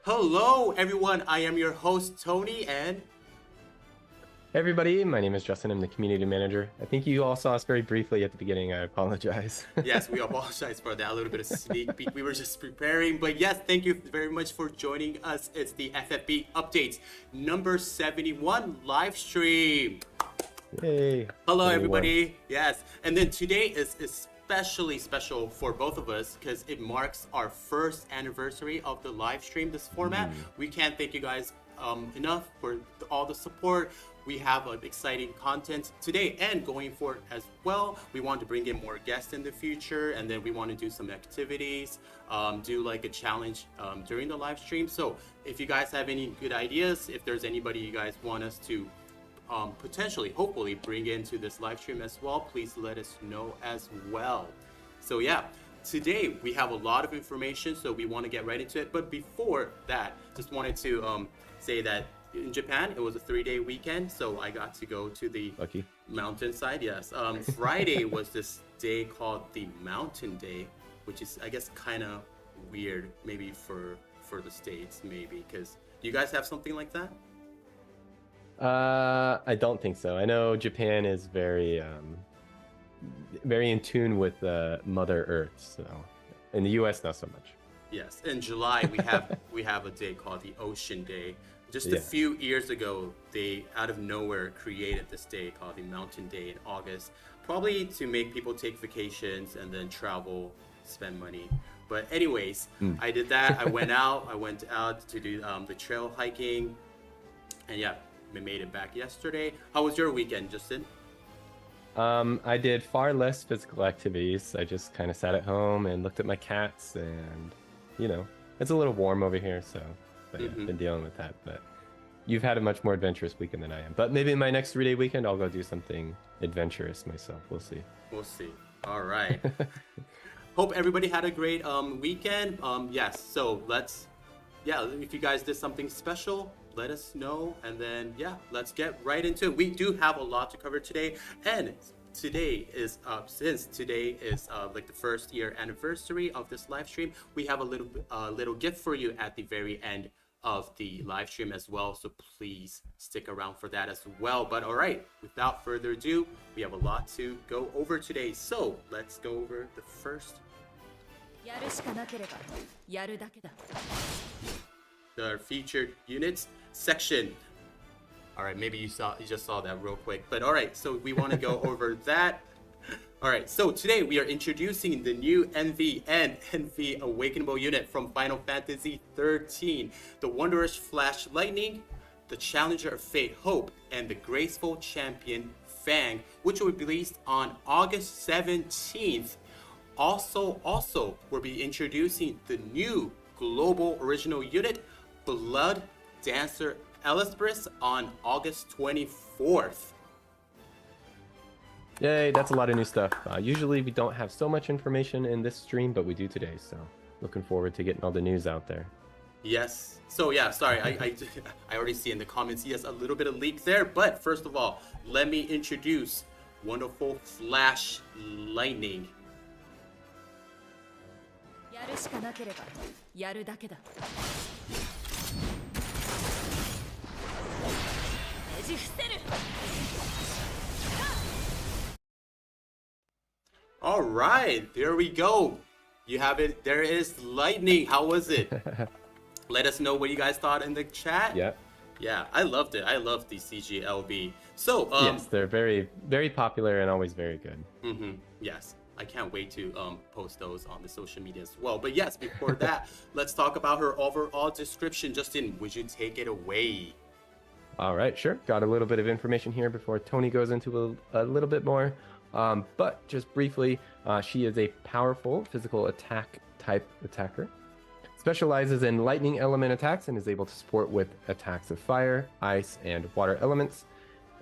Hello, everyone. I am your host, Tony, and Hey everybody, my name is Justin. I'm the community manager. I think you all saw us very briefly at the beginning. I apologize. yes, we apologize for that. A little bit of sneak peek. We were just preparing, but yes, thank you very much for joining us. It's the FFB updates number 71 live stream. Yay. Hello, 71. everybody. Yes, and then today is especially special for both of us because it marks our first anniversary of the live stream. This format, we can't thank you guys enough for all the support. We have exciting content today and going forward as well. We want to bring in more guests in the future, and then we want to do some activities, do like a challenge during the live stream. So if you guys have any good ideas, if there's anybody you guys want us to potentially, hopefully bring into this live stream as well, please let us know as well. So yeah, today we have a lot of information, so we want to get right into it. But before that, just wanted to say that in Japan, it was a 3-day weekend, so I got to go to the Lucky. mountainside. Yes, Friday was this day called the Mountain Day, which is, I guess, kind of weird, maybe for the States, maybe, because do you guys have something like that? I don't think so. I know Japan is very in tune with Mother Earth, so in the US not so much. Yes, in July we have a day called the Ocean Day. Just a Yeah. few years ago, they out of nowhere created this day called the Mountain Day in August, probably to make people take vacations and then travel, spend money. But anyways, I did that. I went out to do the trail hiking, and yeah, we made it back yesterday. How was your weekend, Justin? I did far less physical activities. I just kind of sat at home and looked at my cats, and it's a little warm over here, so yeah, been dealing with that. But you've had a much more adventurous weekend than I am. But maybe in my next 3-day weekend, I'll go do something adventurous myself. We'll see. We'll see. All right. Hope everybody had a great weekend. Yes. So if you guys did something special, let us know, and then let's get right into it. We do have a lot to cover today, and today is since today is like the first year anniversary of this live stream, we have a little gift for you at the very end of the live stream as well, so please stick around for that as well. But all right, without further ado, we have a lot to go over today, so let's go over the first the featured units section. All right, maybe you just saw that real quick, but all right, so we want to go over that. All right, so today we are introducing the new Envy and Envy Awakenable unit from Final Fantasy 13, the Wondrous Flash Lightning, the Challenger of Fate Hope, and the Graceful Champion Fang, which will be released on August 17th. Also, we'll be introducing the new global original unit, Blood Dancer Elizabeth, on August 24th. Yay, that's a lot of new stuff. Usually we don't have so much information in this stream, but we do today, so looking forward to getting all the news out there. Yes. So yeah, sorry, I already see in the comments, yes, a little bit of leak there, but first of all, let me introduce Wonderful Flash Lightning. All right, there we go. You have it. There is lightning. How was it? Let us know what you guys thought in the chat. Yeah, I loved it. I love the CGLB. So yes, they're very, very popular and always very good. Yes, I can't wait to post those on the social media as well. But yes, before that, let's talk about her overall description. Justin, would you take it away? All right, sure. Got a little bit of information here before Tony goes into a little bit more. But just briefly, she is a powerful physical attack type attacker. Specializes in lightning element attacks and is able to support with attacks of fire, ice, and water elements.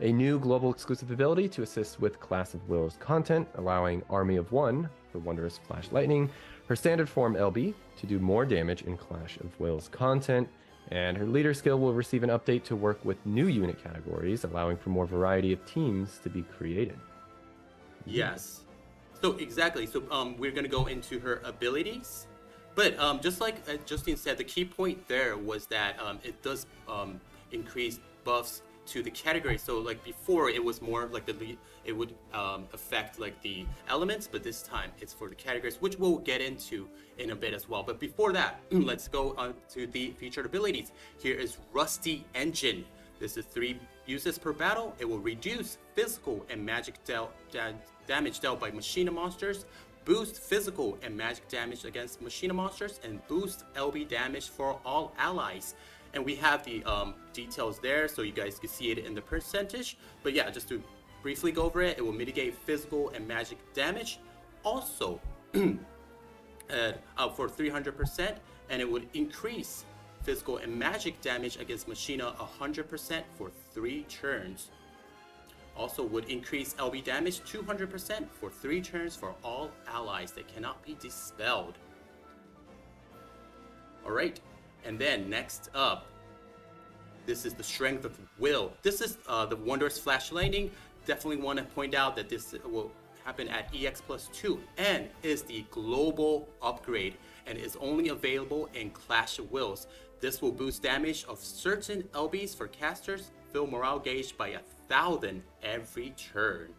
A new global exclusive ability to assist with Class of Wills content, allowing Army of One for Wondrous Flash Lightning. Her standard form LB to do more damage in Clash of Wills content. And her leader skill will receive an update to work with new unit categories, allowing for more variety of teams to be created. Yes. So exactly. So we're going to go into her abilities. But just like Justine said, the key point there was that it does increase buffs to the category. So like before, it was more like it would affect like the elements, but this time it's for the categories, which we'll get into in a bit as well. But before that, let's go on to the featured abilities. Here is Rusty Engine. This is 3 uses per battle. It will reduce physical and magic damage dealt by Machina monsters, boost physical and magic damage against Machina monsters, and boost LB damage for all allies. And we have the details there, so you guys can see it in the percentage. But yeah, just to briefly go over it, it will mitigate physical and magic damage. Also, for 300%, and it would increase physical and magic damage against Machina 100% for 3 turns. Also would increase LB damage 200% for 3 turns for all allies that cannot be dispelled. Alright, and then next up, this is the Strength of Will. This is the Wondrous Flash Lightning. Definitely want to point out that this will happen at EX plus 2 and is the global upgrade and is only available in Clash of Wills. This will boost damage of certain LBs for casters, fill morale gauge by 1,000 every turn.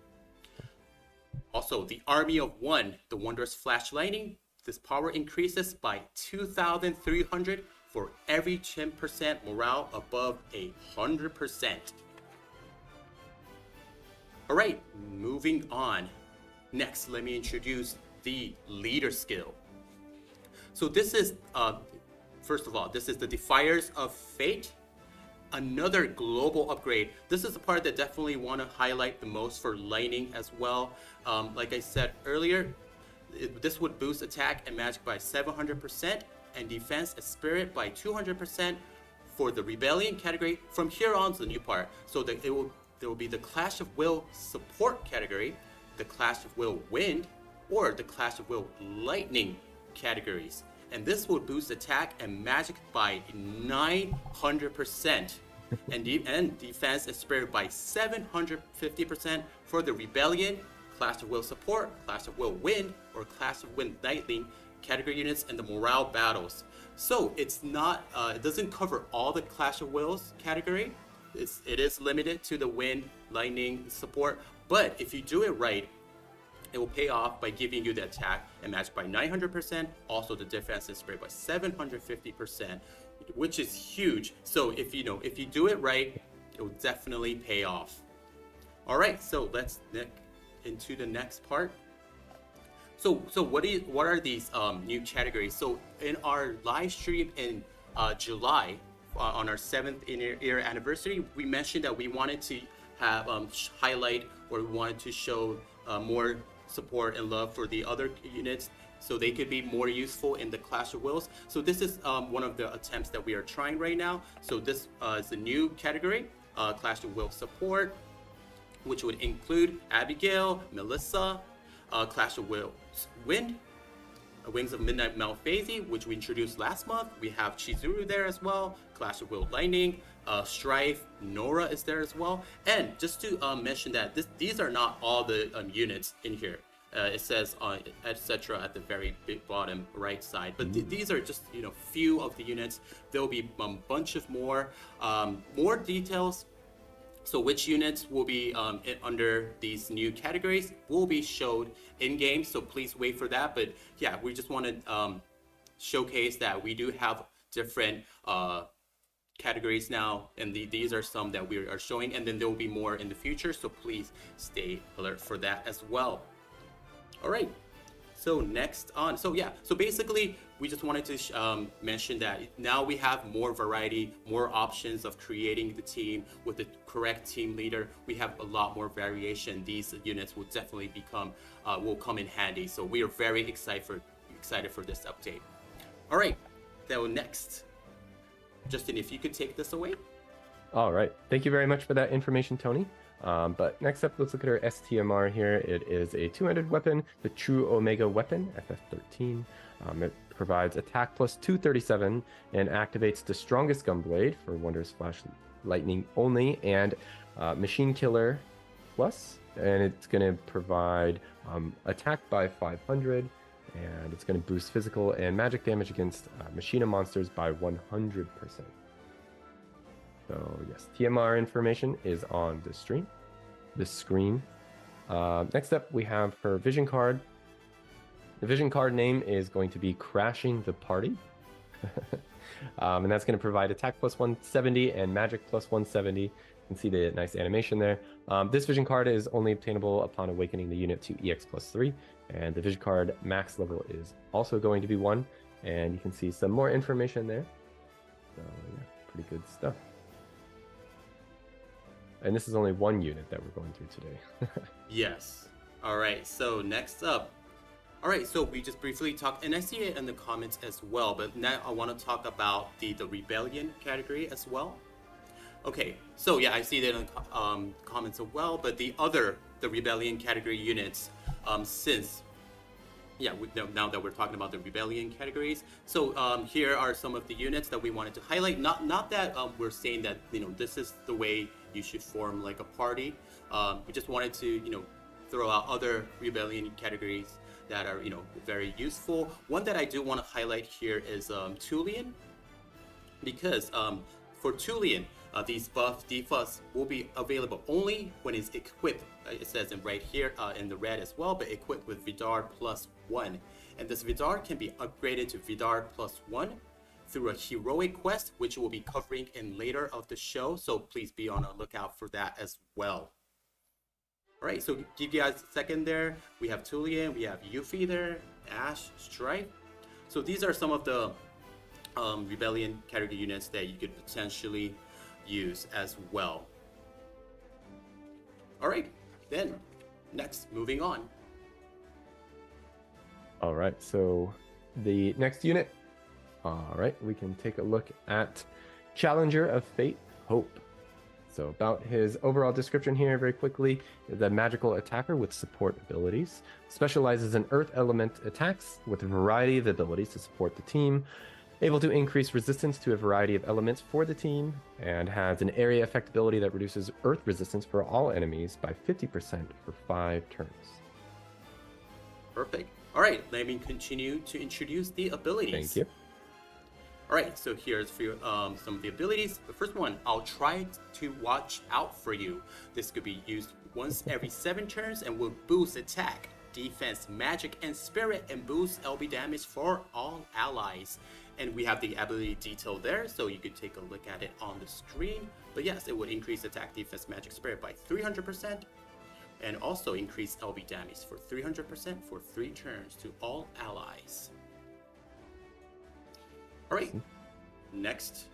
Also, the Army of 1, the Wondrous Flash Lightning. This power increases by 2,300 for every 10% morale above 100%. Alright, moving on. Next, let me introduce the Leader skill. So this is, first of all, this is the Defiers of Fate. Another global upgrade. This is the part that definitely want to highlight the most for Lightning as well. Like I said earlier, this would boost attack and magic by 700% and defense and spirit by 200% for the Rebellion category. From here on to the new part. So that there will be the Clash of Will support category, the Clash of Will Wind, or the Clash of Will Lightning categories. And this will boost attack and magic by 900% and defense and spirit by 750% for the Rebellion, Clash of Will support, Clash of Will Wind, or Clash of Wind Lightning category units in the morale battles. So it's not, it doesn't cover all the Clash of Wills category. It is limited to the Wind, Lightning support, but if you do it right, it will pay off by giving you the attack and magic by 900%, also the defense and spirit by 750%, which is huge. So if you do it right, it will definitely pay off. All right, so let's get into the next part. So what are these new categories? So in our live stream in July, on our 7th year anniversary, we mentioned that we wanted to have highlight, or we wanted to show more support and love for the other units so they could be more useful in the Clash of Wills. So this is one of the attempts that we are trying right now. So this is a new category, Clash of Wills support, which would include Abigail, Melissa, Clash of Wills Wind, Wings of Midnight Malphasie, which we introduced last month. We have Chizuru there as well, Clash of Will Lightning, Strife, Nora is there as well. And just to mention that these are not all the units in here. It says etc. at the very big bottom right side, but these are just few of the units. There will be a bunch of more details. So which units will be under these new categories will be showed in game. So please wait for that. But yeah, we just want to showcase that we do have different categories now, and these are some that we are showing, and then there will be more in the future. So please stay alert for that as well. All right. So next on, so basically we just wanted to mention that now we have more variety, more options of creating the team with the correct team leader. We have a lot more variation. These units will definitely will come in handy. So we are very excited for this update. All right, so next, Justin, if you could take this away. All right, thank you very much for that information, Tony. But next up, let's look at our STMR here. It is a two-handed weapon, the True Omega Weapon, FF13. It provides attack plus 237 and activates the strongest gunblade for Wondrous Flash Lightning only, and Machine Killer plus, and it's going to provide attack by 500 and it's going to boost physical and magic damage against machina monsters by 100%. So yes, TMR information is on the screen. Next up, we have her vision card. The vision card name is going to be Crashing the Party. And that's going to provide attack plus 170 and magic plus 170. You can see the nice animation there. This vision card is only obtainable upon awakening the unit to EX plus 3. And the vision card max level is also going to be 1. And you can see some more information there. So yeah, pretty good stuff. And this is only one unit that we're going through today. Yes. All right, so next up. All right, so we just briefly talked, and I see it in the comments as well, but now I want to talk about the Rebellion category as well. Okay, so yeah, I see that in the comments as well, but the Rebellion category units, now that we're talking about the Rebellion categories, so here are some of the units that we wanted to highlight. Not that we're saying that, this is the way you should form like a party. We just wanted to, throw out other Rebellion categories that are, very useful. One that I do want to highlight here is Tulian, because for Tulian, these buff debuffs will be available only when it's equipped. It says right here in the red as well, but equipped with Vidar plus 1. And this Vidar can be upgraded to Vidar plus 1 through a heroic quest, which we'll be covering in later of the show. So please be on a lookout for that as well. All right, so give you guys a second there. We have Tulian, we have Yuffie there, Ash, Stripe. So these are some of the Rebellion category units that you could potentially use as well. All right, then next, moving on. All right, so the next unit. All right, we can take a look at Challenger of Fate, Hope. So about his overall description here very quickly, is a magical attacker with support abilities, specializes in earth element attacks with a variety of abilities to support the team, able to increase resistance to a variety of elements for the team, and has an area effect ability that reduces earth resistance for all enemies by 50% for 5 turns. Perfect. All right, let me continue to introduce the abilities. Thank you. All right, so here's for you, some of the abilities. The first one, I'll try to watch out for you. This could be used once every 7 turns and will boost attack, defense, magic, and spirit, and boost LB damage for all allies. And we have the ability detail there, so you could take a look at it on the screen. But yes, it would increase attack, defense, magic, spirit by 300%, and also increase LB damage for 300% for 3 turns to all allies. All right, next,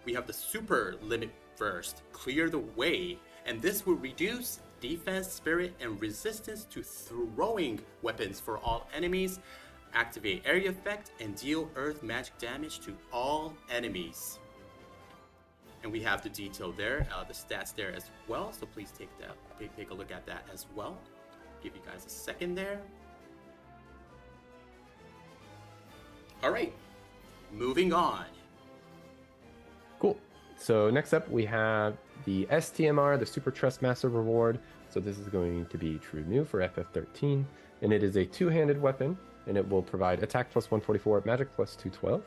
we have the Super Limit Burst, Clear the Way, and this will reduce defense, spirit, and resistance to throwing weapons for all enemies, activate area effect, and deal earth magic damage to all enemies. And we have the detail there, the stats there as well, so please take a look at that as well. Give you guys a second there. All right. Moving on. Cool. So next up we have the STMR, the Super Trust Master Reward. So this is going to be true new for FF13, and it is a 2-handed weapon, and it will provide attack plus 144, magic plus 212,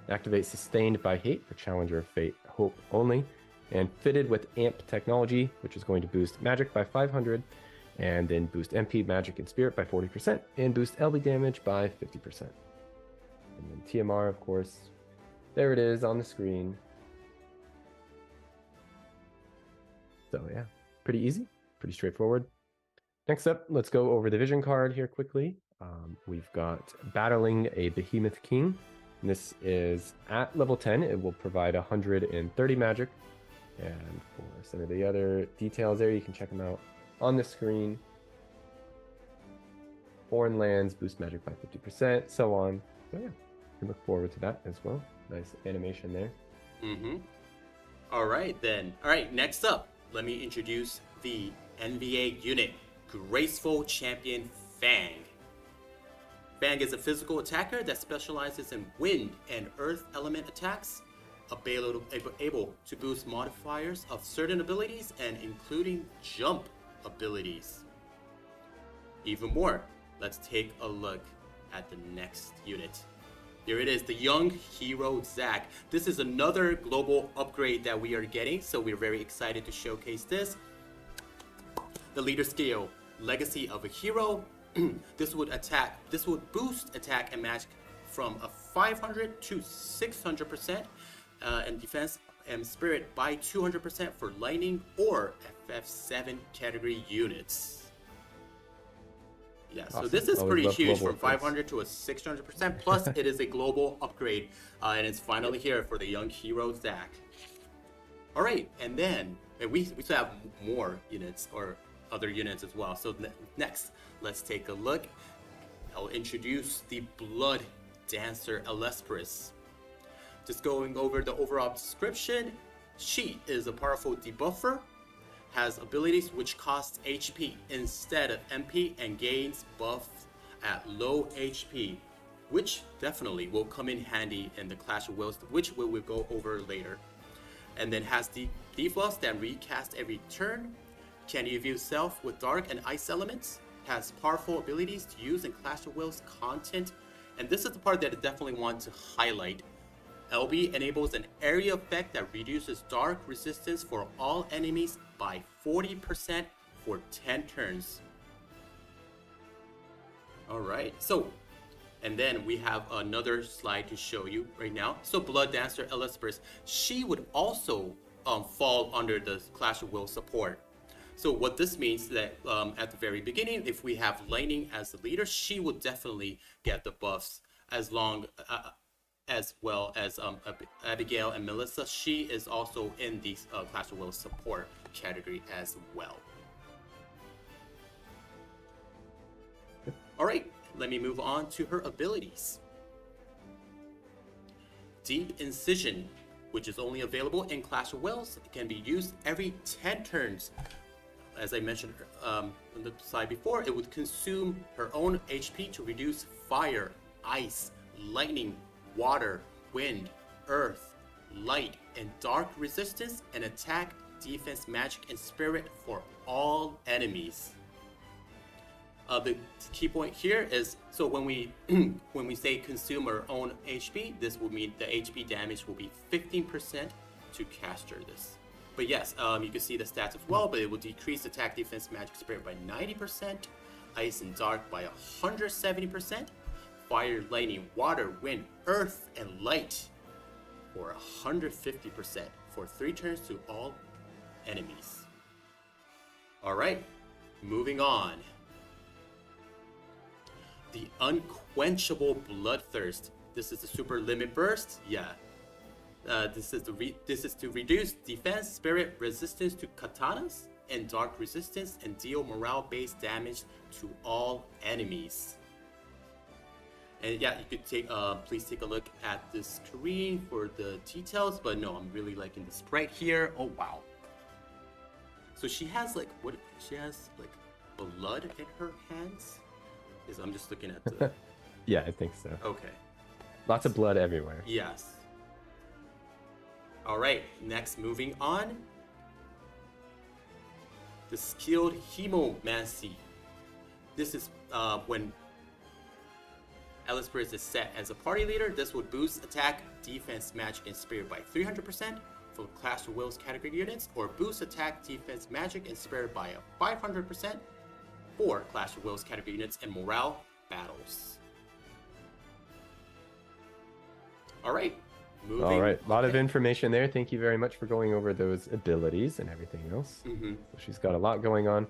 activate Sustained by Hate for Challenger of Fate, Hope only, and fitted with AMP technology, which is going to boost magic by 500, and then boost MP, magic, and spirit by 40%, and boost LB damage by 50%. And then TMR, of course, there it is on the screen. So yeah, pretty easy, pretty straightforward. Next up, let's go over the vision card here quickly. We've got Battling a Behemoth King. And this is at level 10. It will provide 130 magic. And for some of the other details there, you can check them out on the screen. Foreign lands boost magic by 50%, so on. So yeah. We look forward to that as well. Nice animation there. All right, then. All right, next up, let me introduce the NVA unit, Graceful Champion Fang. Fang is a physical attacker that specializes in wind and earth element attacks, able to boost modifiers of certain abilities and including jump abilities. Even more, let's take a look at the next unit. Here it is, the Young Hero Zack. This is another global upgrade that we are getting, so we're very excited to showcase this. The leader skill, Legacy of a Hero. This would boost attack and magic from a 500 to 600%, and defense and spirit by 200% for lightning or FF7 category units. Yeah, awesome. So this is pretty huge, from 500 to a 600%. Plus, it is a global upgrade, and it's finally here for the Young Hero Zack. All right, and then we still have more units or other units as well. So next, let's take a look. I'll introduce the Blood Dancer Elespris. Just going over the overall description, she is a powerful debuffer, has abilities which cost HP instead of MP and gains buffs at low HP, which definitely will come in handy in the Clash of Wills, which we will go over later. And then has the debuffs that recast every turn, can review self with dark and ice elements, has powerful abilities to use in Clash of Wills content, and this is the part that I definitely want to highlight. LB enables an area effect that reduces dark resistance for all enemies by 40% for 10 turns. Alright, so, and then we have another slide to show you right now. So Blood Dancer Elespris, she would also fall under the Clash of Wills support. So what this means that at the very beginning, if we have Lightning as the leader, she would definitely get the buffs as well as Abigail and Melissa. She is also in the Clash of Wills support category as well. All right, let me move on to her abilities. Deep Incision, which is only available in Clash of Wills, can be used every 10 turns. As I mentioned on the slide before, it would consume her own HP to reduce fire, ice, lightning, water, wind, earth, light, and dark resistance, and attack, defense, magic, and spirit for all enemies. The key point here is, so when we say consume our own HP, this will mean the HP damage will be 15% to caster this. But yes, you can see the stats as well, but it will decrease attack, defense, magic, spirit by 90%, ice and dark by 170%, fire, lightning, water, wind, earth, and light for 150% for 3 turns to all enemies. Alright, moving on. The Unquenchable Bloodthirst. This is the super limit burst. Yeah. This is to reduce defense, spirit, resistance to katanas, and dark resistance, and deal morale-based damage to all enemies. And yeah, you could take please take a look at the screen for the details. But no, I'm really liking the sprite here. Oh wow. So she has like what? She has like blood in her hands. I'm just looking at the. Yeah, I think so. Okay. Lots of blood everywhere. Yes. All right. Next, moving on. The Skilled Hemomancy. This is when Elespris is set as a party leader. This would boost attack, defense, magic, and spirit by 300% for Clash of Wills category units, or boost attack, defense, magic, and spirit by 500% for Clash of Wills category units and morale battles. All right. All right, a lot of information there. Thank you very much for going over those abilities and everything else. So she's got a lot going on.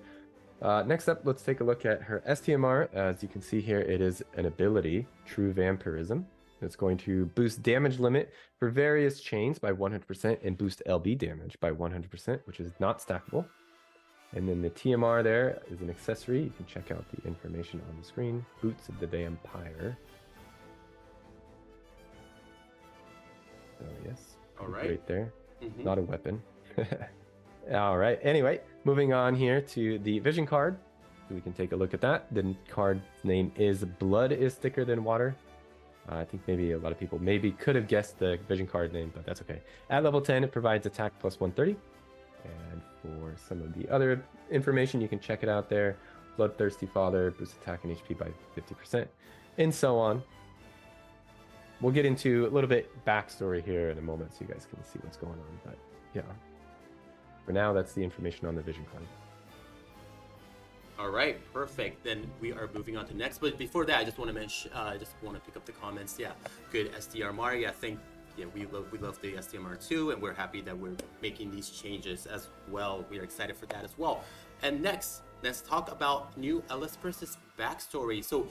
Next up, let's take a look at her STMR. As you can see here, it is an ability, True Vampirism. It's going to boost damage limit for various chains by 100% and boost LB damage by 100%, which is not stackable. And then the TMR there is an accessory. You can check out the information on the screen. Boots of the Vampire. So yes, all right, right there. Not a weapon. All right. Anyway, moving on here to the vision card. So we can take a look at that. The card's name is Blood is Thicker Than Water. I think maybe a lot of people maybe could have guessed the vision card name, but that's okay. At level 10, it provides attack plus 130. And for some of the other information, you can check it out there. Bloodthirsty Father, boosts attack and HP by 50%. and so on. We'll get into a little bit backstory here in a moment so you guys can see what's going on. But yeah, for now, that's the information on the vision card. All right, perfect. Then we are moving on to next. But before that, I just want to mention, I just want to pick up the comments. Yeah, good SDRMR. Yeah, I think we love the SDMR too, and we're happy that we're making these changes as well. We are excited for that as well. And next, let's talk about new Ellisper's backstory. So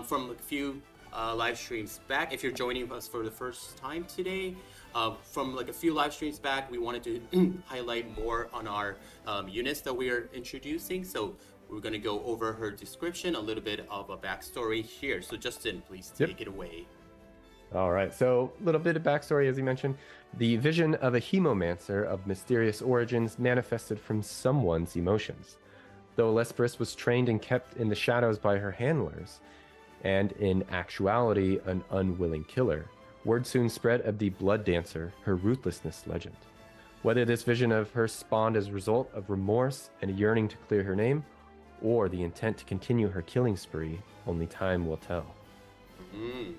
from a few live streams back, if you're joining us for the first time today, from like a few live streams back, we wanted to highlight more on our units that we are introducing. So we're going to go over her description, a little bit of a backstory here. So Justin, please take it away. All right, so a little bit of backstory, as you mentioned. The vision of a hemomancer of mysterious origins manifested from someone's emotions. Though Ellisper's was trained and kept in the shadows by her handlers, and in actuality an unwilling killer, word soon spread of the Blood Dancer, her ruthlessness legend. Whether this vision of her spawned as a result of remorse and a yearning to clear her name, or the intent to continue her killing spree, only time will tell. Ooh.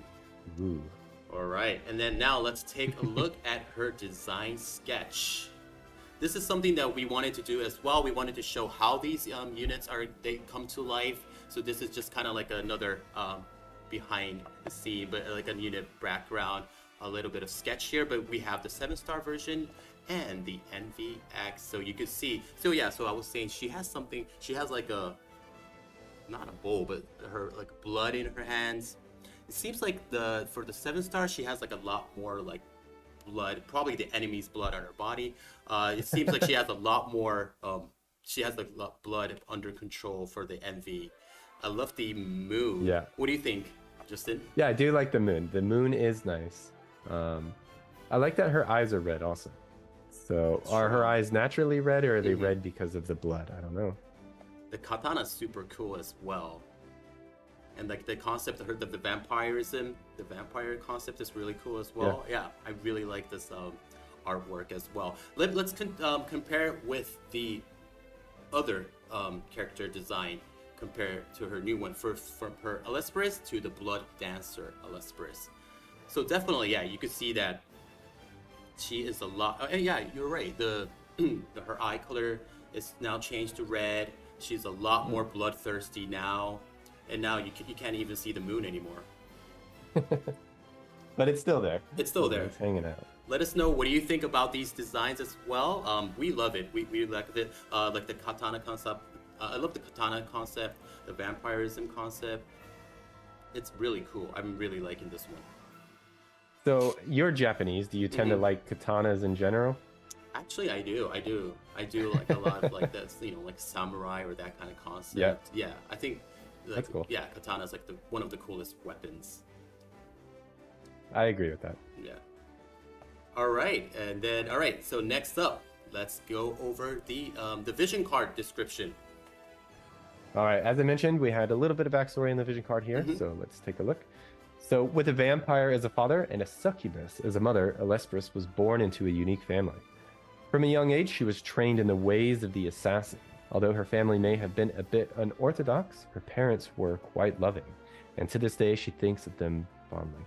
All right, and then now let's take a look at her design sketch. This is something that we wanted to do as well. We wanted to show how these units they come to life. So this is just kind of like another behind the scene, but like a unit background, a little bit of sketch here. But we have the 7-star version and the NVX, so you could see. So yeah, so I was saying she has something. She has like a, not a bowl, but her like blood in her hands. It seems like for the 7-star, she has like a lot more like blood, probably the enemy's blood on her body. It seems like she has a lot more. She has like blood under control for the NV. I love the moon. Yeah. What do you think, Justin? Yeah, I do like the moon. The moon is nice. I like that her eyes are red also. So are her eyes naturally red, or are they red because of the blood? I don't know. The katana is super cool as well. And like the concept of the vampirism, the vampire concept is really cool as well. Yeah, I really like this artwork as well. Let's compare it with the other character design compared to her new one. From her Ellisper's to the Blood Dancer Ellisper's. So definitely, yeah, you could see that she is a lot. Yeah, you're right. Her eye color is now changed to red. She's a lot more bloodthirsty now, and now you can't even see the moon anymore. But it's still there. It's still there. It's hanging out. Let us know, what do you think about these designs as well? We love it. We like it. Like the katana concept. I love the katana concept, the vampirism concept. It's really cool. I'm really liking this one. So you're Japanese. Do you tend to like katanas in general? Actually, I do like a lot of like this, like samurai or that kind of concept. Yeah, I think that's cool. Yeah, katana is like one of the coolest weapons. I agree with that. Yeah. All right, so next up, let's go over the vision card description. All right, as I mentioned, we had a little bit of backstory in the vision card here, so let's take a look. So with a vampire as a father and a succubus as a mother, Ellisper's was born into a unique family. From a young age, she was trained in the ways of the assassin. Although her family may have been a bit unorthodox, her parents were quite loving, and to this day she thinks of them fondly.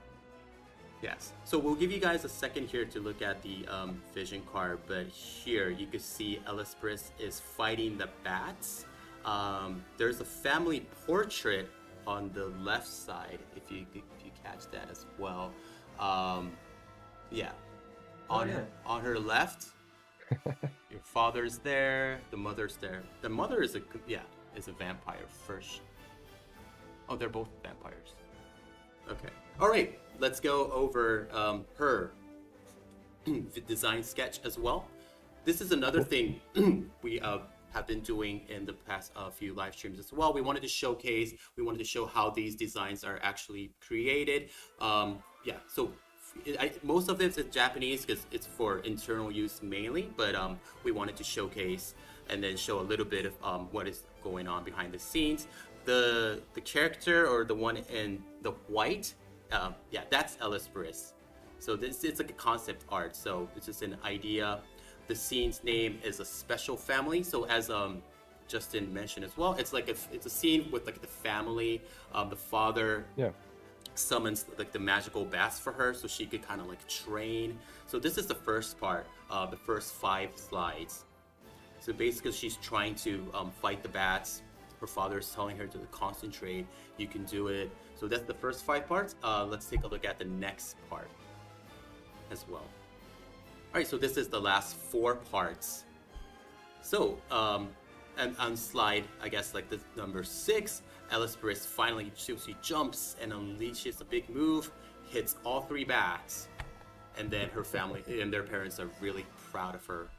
Yes, so we'll give you guys a second here to look at the vision card, but here you can see Ellisper's is fighting the bats. There's a family portrait on the left side, if you catch that as well. Yeah, on her left, your father's there, the mother's there. The mother is a vampire first. Oh, they're both vampires. Okay. All right, let's go over her design sketch as well. This is another thing we have been doing in the past few live streams as well. We wanted to show how these designs are actually created. So most of it's in Japanese because it's for internal use mainly, but we wanted to showcase and then show a little bit of what is going on behind the scenes. The character, or the one in the white, that's Ellisper's. So it's like a concept art, so it's just an idea. The scene's name is A Special Family. So as Justin mentioned as well, it's a scene with like the family, the father. Yeah. summons like the magical bats for her so she could kind of like train. So this is the first part, the first 5 slides. So basically she's trying to fight the bats. Her father is telling her to concentrate. You can do it. So that's the first 5 parts. Let's take a look at the next part as well. All right, so this is the last 4 parts. So and on slide, I guess like the number 6, Ellisperus finally she jumps and unleashes a big move, hits all 3 bats, and then her family and their parents are really proud of her.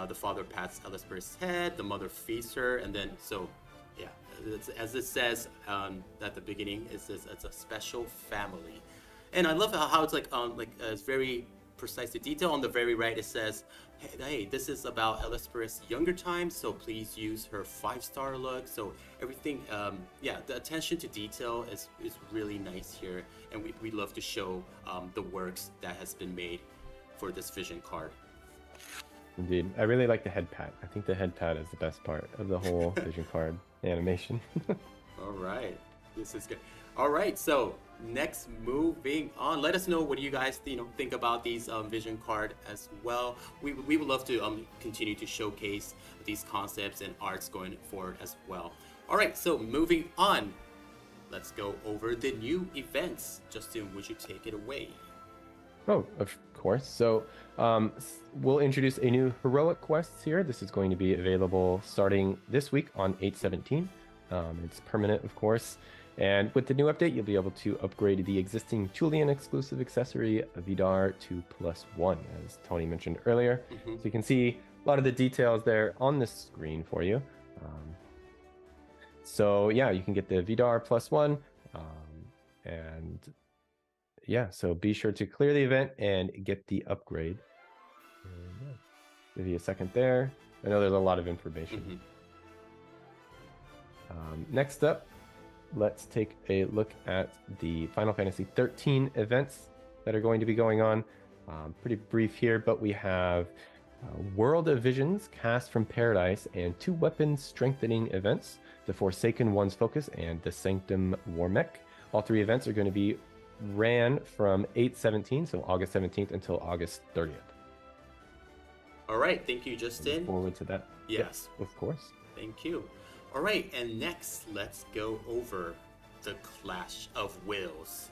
The father pats Ellisperus' head, the mother feeds her, and then yeah, as it says at the beginning, it's a special family, and I love how it's it's very precise to detail. On the very right, it says, hey, this is about Ellisperus' younger times, so please use her 5-star look. So everything, yeah, the attention to detail is really nice here, and we love to show the works that has been made for this vision card. Indeed. I really like the head pat. I think the head pat is the best part of the whole vision card animation. All right. This is good. All right. So next, moving on. Let us know what you guys think about these vision card as well. We would love to continue to showcase these concepts and arts going forward as well. All right. So moving on. Let's go over the new events. Justin, would you take it away? Oh, of course. So we'll introduce a new heroic quests here. This is going to be available starting this week on 8/17. It's permanent, of course. And with the new update, you'll be able to upgrade the existing Julian exclusive accessory Vidar to +1, as Tony mentioned earlier. Mm-hmm. So you can see a lot of the details there on the screen for you. So yeah, you can get the Vidar +1, and yeah, so be sure to clear the event and get the upgrade. And, yeah, give you a second there. I know there's a lot of information. Mm-hmm. Next up, let's take a look at the Final Fantasy 13 events that are going to be going on. Pretty brief here, but we have World of Visions, Cast from Paradise, and 2 weapon strengthening events, the Forsaken One's Focus and the Sanctum Warmech. All 3 events are going to be ran from 8/17, so August 17th until August 30th. All right, thank you, Justin. Look forward to that. Yes. Of course. Thank you. All right, and next, let's go over the Clash of Wills.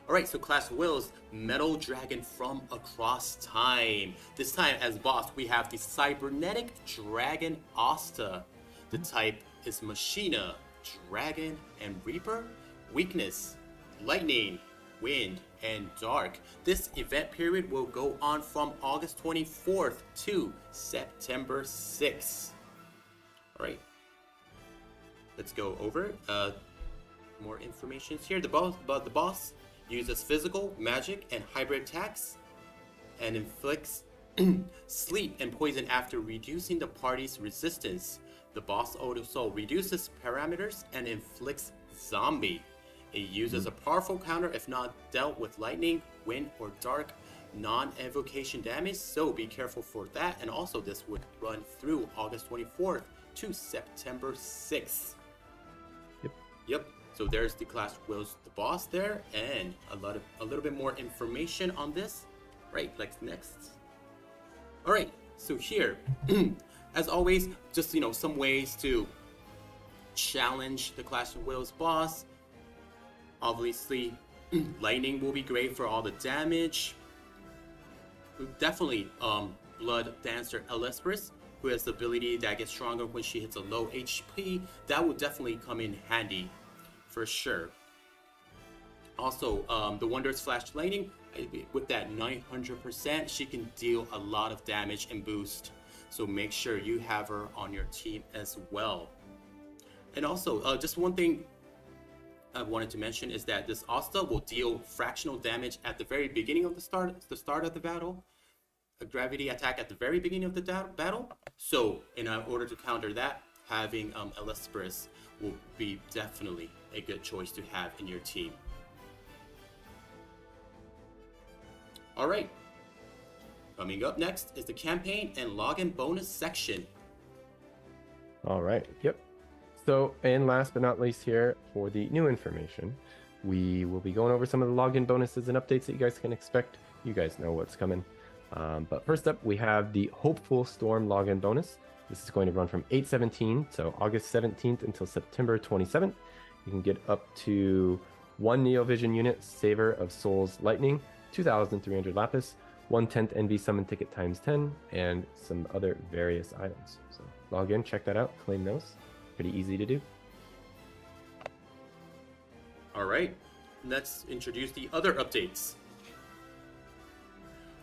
All right, so Clash of Wills, Metal Dragon from Across Time. This time, as boss, we have the Cybernetic Dragon Asta. The type is Machina, Dragon, and Reaper. Weakness: Lightning, Wind, and Dark. This event period will go on from August 24th to September 6th. All right, let's go over more information here. The boss uses physical, magic, and hybrid attacks, and inflicts sleep and poison after reducing the party's resistance. The boss also reduces parameters and inflicts zombie. It uses a powerful counter if not dealt with lightning, wind, or dark non-evocation damage, so be careful for that. And also this would run through August 24th to September 6th. Yep. So there's the Clash of Wills, the boss there, and a little bit more information on this. Right, like next. All right, so here, as always, just some ways to challenge the Clash of Wills boss. Obviously, lightning will be great for all the damage. Definitely, Blood Dancer Ellisperus, who has the ability that gets stronger when she hits a low HP. That will definitely come in handy, for sure. Also, the Wondrous Flash Lightning, with that 900%, she can deal a lot of damage and boost. So make sure you have her on your team as well. And also, just one thing I wanted to mention is that this Asta will deal fractional damage at the very beginning of the start of the battle, a gravity attack at the very beginning of the battle. So in order to counter that, having Ellisperus will be definitely a good choice to have in your team. All right, coming up next is the campaign and login bonus section. All right, yep. So, and last but not least here, for the new information, we will be going over some of the login bonuses and updates that you guys can expect. You guys know what's coming. But first up, we have the Hopeful Storm login bonus. This is going to run from 8/17, so August 17th until September 27th. You can get up to 1 Neovision unit, Saver of Souls Lightning, 2,300 Lapis, 1/10 NV Summon Ticket times 10, and some other various items. So log in, check that out, claim those. Pretty easy to do. All right, let's introduce the other updates.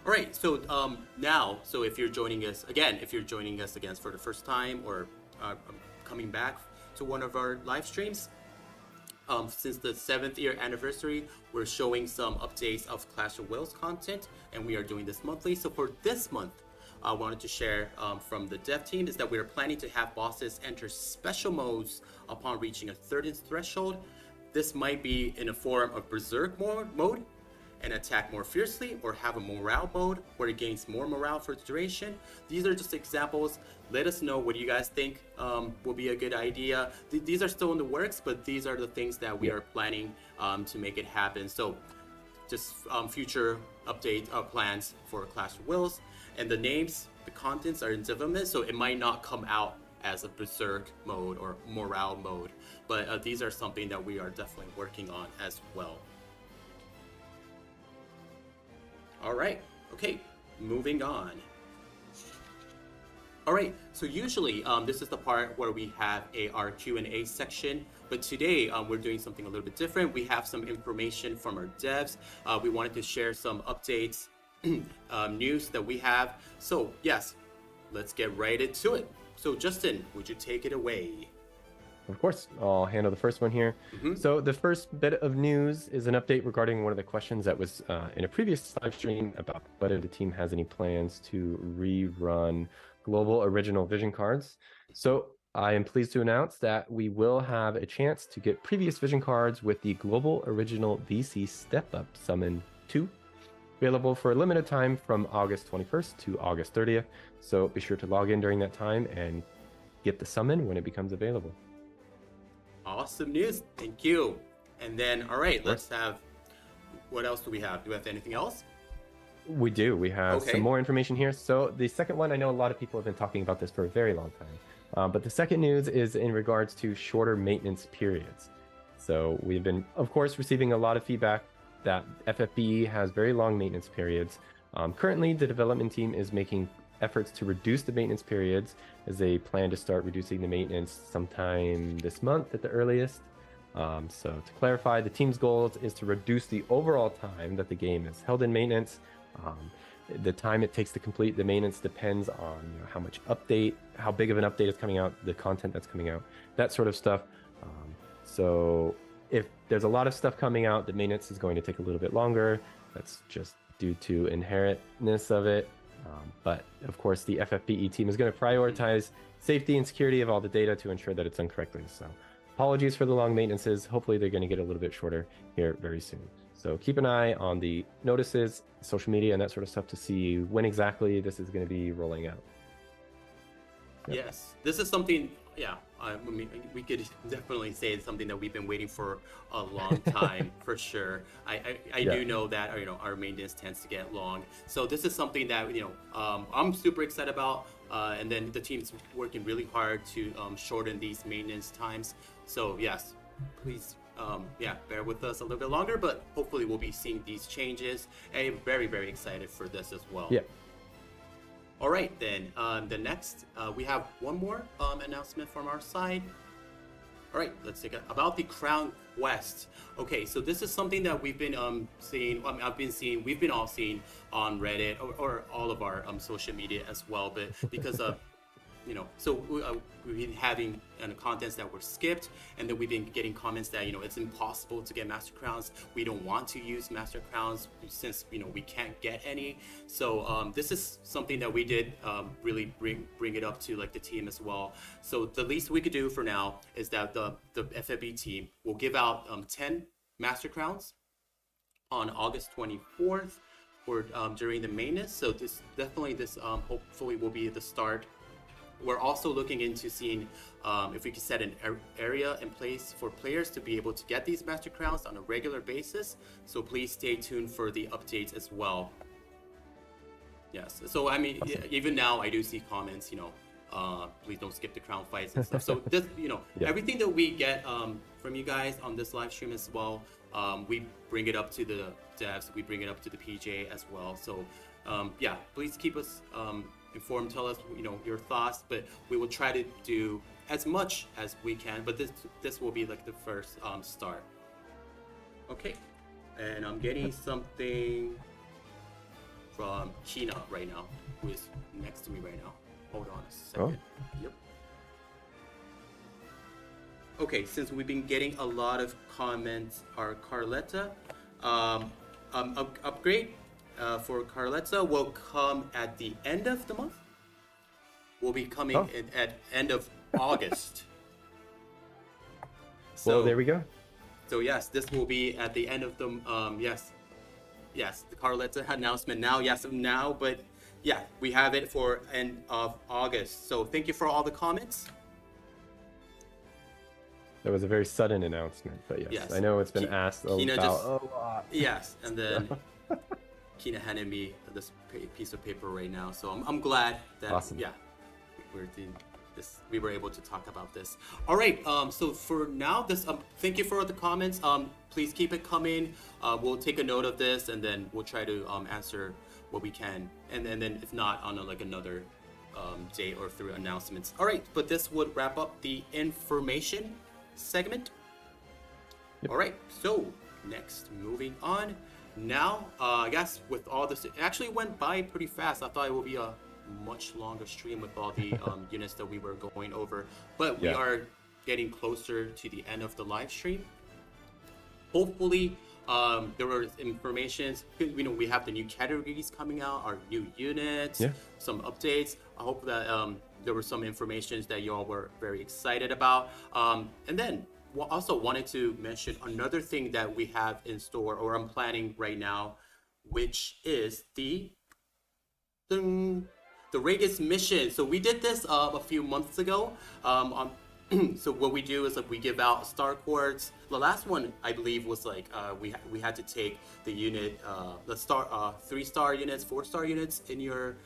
All right, so now, so if you're joining us again for the first time or coming back to one of our live streams, since the 7th year anniversary, we're showing some updates of Clash of Wales content, and we are doing this monthly. So for this month, I wanted to share from the dev team is that we are planning to have bosses enter special modes upon reaching a certain threshold. This might be in a form of Berserk mode and attack more fiercely, or have a morale mode where it gains more morale for the duration. These are just examples. Let us know what you guys think will be a good idea. These are still in the works, but these are the things that we are planning to make it happen. So just future update plans for Clash of Wales, and the names, the contents are in development, so it might not come out as a Berserk mode or morale mode, but these are something that we are definitely working on as well. All right, okay, moving on. All right, so usually this is the part where we have our Q&A section, but today we're doing something a little bit different. We have some information from our devs. We wanted to share some updates, news that we have. So yes, let's get right into it. So Justin, would you take it away? Of course, I'll handle the first one here. So the first bit of news is an update regarding one of the questions that was in a previous live stream about whether the team has any plans to rerun global original vision cards. So I am pleased to announce that we will have a chance to get previous vision cards with the global original VC Step Up Summon 2 available for a limited time from August 21st to August 30th. So be sure to log in during that time and get the summon when it becomes available. Awesome news, thank you. And then, all right, let's have, what else do we have? Do we have anything else? We do. We have some more information here. So the second one, I know a lot of people have been talking about this for a very long time, but the second news is in regards to shorter maintenance periods. So we've been, of course, receiving a lot of feedback that FFBE has very long maintenance periods. Currently, the development team is making efforts to reduce the maintenance periods as they plan to start reducing the maintenance sometime this month at the earliest. So to clarify, the team's goal is to reduce the overall time that the game is held in maintenance. The time it takes to complete the maintenance depends on how much update, how big of an update is coming out, the content that's coming out, that sort of stuff. So if there's a lot of stuff coming out, the maintenance is going to take a little bit longer. That's just due to inherentness of it. But of course, the FFBE team is going to prioritize safety and security of all the data to ensure that it's done correctly. So apologies for the long maintenances. Hopefully they're going to get a little bit shorter here very soon. So keep an eye on the notices, social media, and that sort of stuff to see when exactly this is going to be rolling out. Yep. Yes, this is something, yeah, I mean, we could definitely say it's something that we've been waiting for a long time, for sure. I do know that, our maintenance tends to get long. So this is something that, I'm super excited about. And then the team's working really hard to shorten these maintenance times. So yes, please, bear with us a little bit longer, but hopefully we'll be seeing these changes. I'm very, very excited for this as well. Yeah. All right, then the next, we have one more announcement from our side. All right, let's take it about the Crown Quest. Okay, so this is something that we've been seeing. We've been all seeing on Reddit or all of our social media as well. But because of so we've been having contents that were skipped, and then we've been getting comments that it's impossible to get Master Crowns. We don't want to use Master Crowns since we can't get any. So this is something that we did really bring it up to the team as well. So the least we could do for now is that the FFB team will give out 10 Master Crowns on August 24th or during the maintenance. So this hopefully will be the start we're also looking into seeing if we can set an area in place for players to be able to get these Master Crowns on a regular basis. So please stay tuned for the updates as well. Yes. So I mean, Awesome. even now I do see comments, please don't skip the crown fights and stuff. So this, Yeah. everything that we get from you guys on this live stream as well, we bring it up to the devs, we bring it up to the PJ as well. So yeah, please keep us informed. Tell us, your thoughts. But we will try to do as much as we can. But this will be like the first start. Okay. And I'm getting something from Kina right now, who is next to me right now. Hold on a second. Yep. Okay, since we've been getting a lot of comments, our Carletta upgrade for Carletta will come at the end of the month. Will be coming at end of August. So Well, there we go. So yes, this will be at the end of the yes, the Carletta announcement now, but yeah, we have it for end of August. So thank you for all the comments. That was a very sudden announcement, but yes. I know it's been asked Kina about a lot. Yes, and then Kina handed me this piece of paper right now, so I'm glad that Awesome. we were able to talk about this. All right, so for now, thank you for the comments. Please keep it coming. We'll take a note of this, and then we'll try to answer what we can, and then if not, on another day or through announcements. All right, but this would wrap up the information segment. Yep. All right, so next, moving on. Now, I guess with all this, it actually went by pretty fast. I thought it would be a much longer stream with all the units that we were going over, but we are getting closer to the end of the live stream. Hopefully, there were informations. We have the new categories coming out, our new units, some updates. I hope that there were some informations that you all were very excited about. And then also wanted to mention another thing that we have in store, or I'm planning right now, which is the Regis mission. So we did this a few months ago. So what we do is we give out star quartz. The last one I believe was we had to take the unit, the 3-star units, 4-star units in your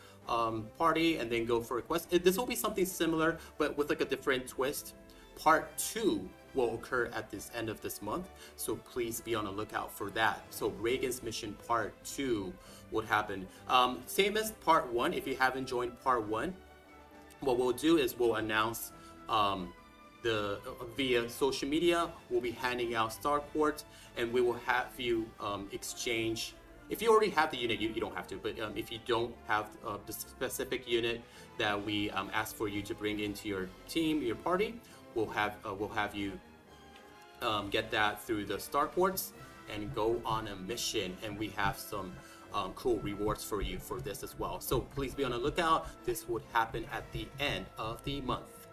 party, and then go for a quest. This will be something similar, but with a different twist. Part 2 will occur at this end of this month, so please be on the lookout for that. So Reagan's mission part 2 would happen. Same as part 1. If you haven't joined part 1, what we'll do is we'll announce via social media. We'll be handing out star quartz, and we will have you exchange. If you already have the unit, you don't have to, but if you don't have the specific unit that we ask for you to bring into your team, your party, we'll have you get that through the star quartz and go on a mission, and we have some cool rewards for you for this as well. So please be on the lookout. This would happen at the end of the month.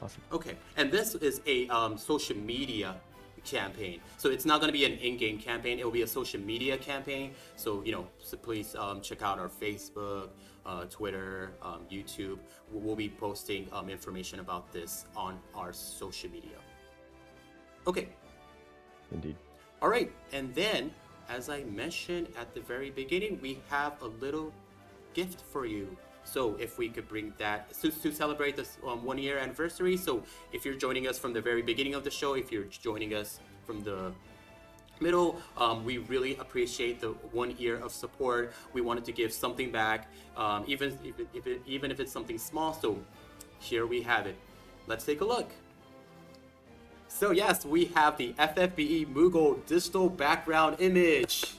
Awesome. Okay, and this is a social media campaign. So it's not going to be an in-game campaign. It will be a social media campaign. So so please check out our Facebook, Twitter, YouTube. We'll be posting information about this on our social media. Okay. Indeed. All right, and then as I mentioned at the very beginning, we have a little gift for you. So if we could bring that to celebrate this 1-year anniversary. So if you're joining us from the very beginning of the show, if you're joining us from the middle, we really appreciate the 1 year of support. We wanted to give something back, even if it's something small. So here we have it. Let's take a look. So yes, we have the FFBE Moogle digital background image.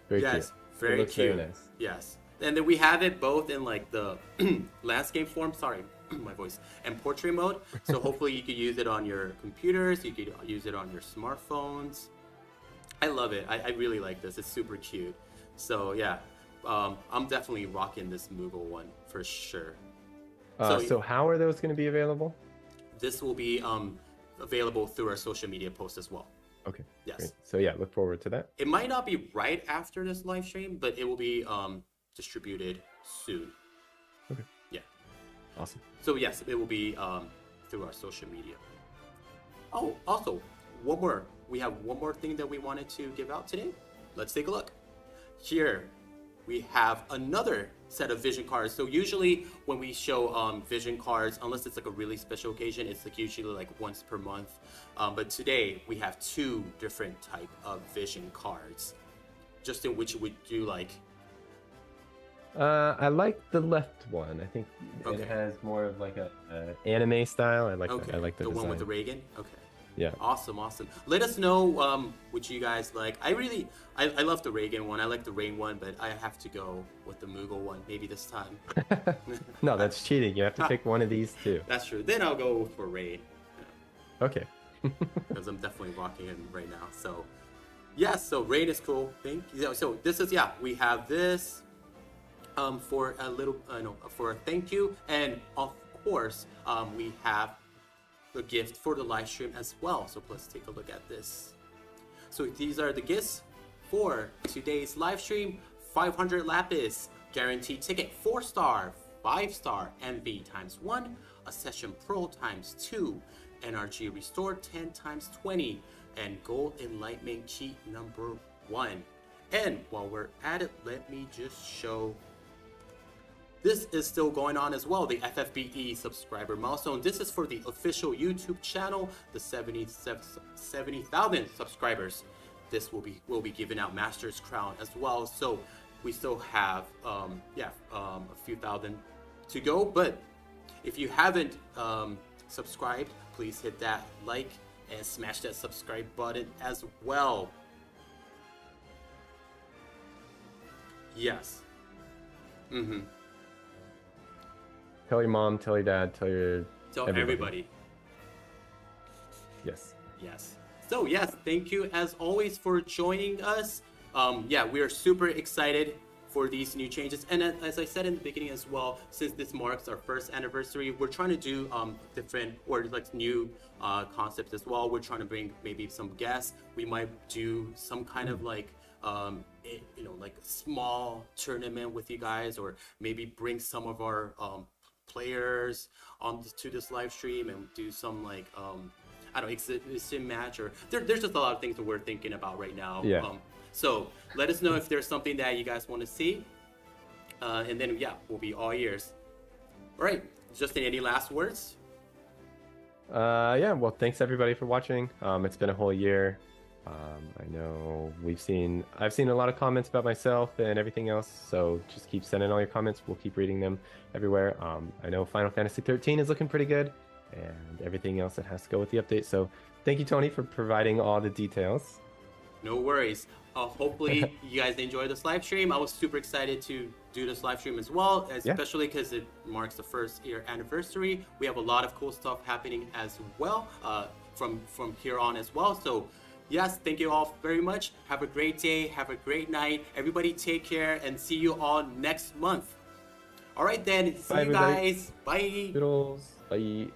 Very cute. Very cute. Very nice. Yes. And then we have it both in the landscape form, my voice, and portrait mode. So hopefully you could use it on your computers, you could use it on your smartphones. I love it. I really like this. It's super cute. So yeah, I'm definitely rocking this Moogle one for sure. So how are those going to be available? This will be available through our social media post as well. Okay. Yes. Great. So yeah, look forward to that. It might not be right after this live stream, but it will be distributed soon. Okay. Yeah. Awesome. So yes, it will be through our social media. Oh, also, we have one more thing that we wanted to give out today. Let's take a look. Here, we have another set of vision cards. So usually when we show vision cards, unless it's like a really special occasion, it's like usually like once per month. But today we have 2 different type of vision cards. Justin, which would you like? I like the left one. I think Okay. it has more of like a anime style. I like Okay, I like the one with design. the Reagan. Okay. Yeah. Awesome. Let us know which you guys like. I love the Reagan one. I like the Rain one, but I have to go with the Moogle one maybe this time. No, that's cheating. You have to pick one of these 2. That's true. Then I'll go for Rain Okay. because I'm definitely rocking it right now. So yeah, so Rain is cool. Thank you. So this is we have this for a little for a thank you, and of course we have the gift for the live stream as well. So let's take a look at this. So these are the gifts for today's live stream. 500 Lapis, guaranteed ticket, 4-star, 5-star, MV times 1, a Session Pro times 2, NRG Restore 10 times 20, and Gold Enlightenment Key number 1. And while we're at it, let me just show. This is still going on as well, the FFBE subscriber milestone. This is for the official YouTube channel, the 70,000 subscribers. This will be giving out Master's Crown as well. So we still have a few thousand to go. But if you haven't subscribed, please hit that like and smash that subscribe button as well. Yes. Mm-hmm. Tell your mom, tell your dad, tell everybody. Yes. Yes. So yes, thank you as always for joining us. We are super excited for these new changes. And as I said in the beginning as well, since this marks our 1st anniversary, we're trying to do different or like new concepts as well. We're trying to bring maybe some guests. We might do some kind of like like a small tournament with you guys, or maybe bring some of our players to this live stream and do some like exhibition match, or there's just a lot of things that we're thinking about right now. Yeah. So let us know if there's something that you guys want to see, and then we'll be all ears. All right, Justin, any last words? Well, thanks everybody for watching. It's been a whole year. I know I've seen a lot of comments about myself and everything else, so just keep sending all your comments. We'll keep reading them everywhere. I know Final Fantasy 13 is looking pretty good, and everything else that has to go with the update. So thank you, Tony, for providing all the details. No worries. Hopefully you guys enjoy this live stream. I was super excited to do this live stream as well, especially because it marks the 1st year anniversary. We have a lot of cool stuff happening as well from here on as well. So yes, thank you all very much. Have a great day. Have a great night. Everybody take care and see you all next month. All right then. See you guys. Bye. Toodles. Bye.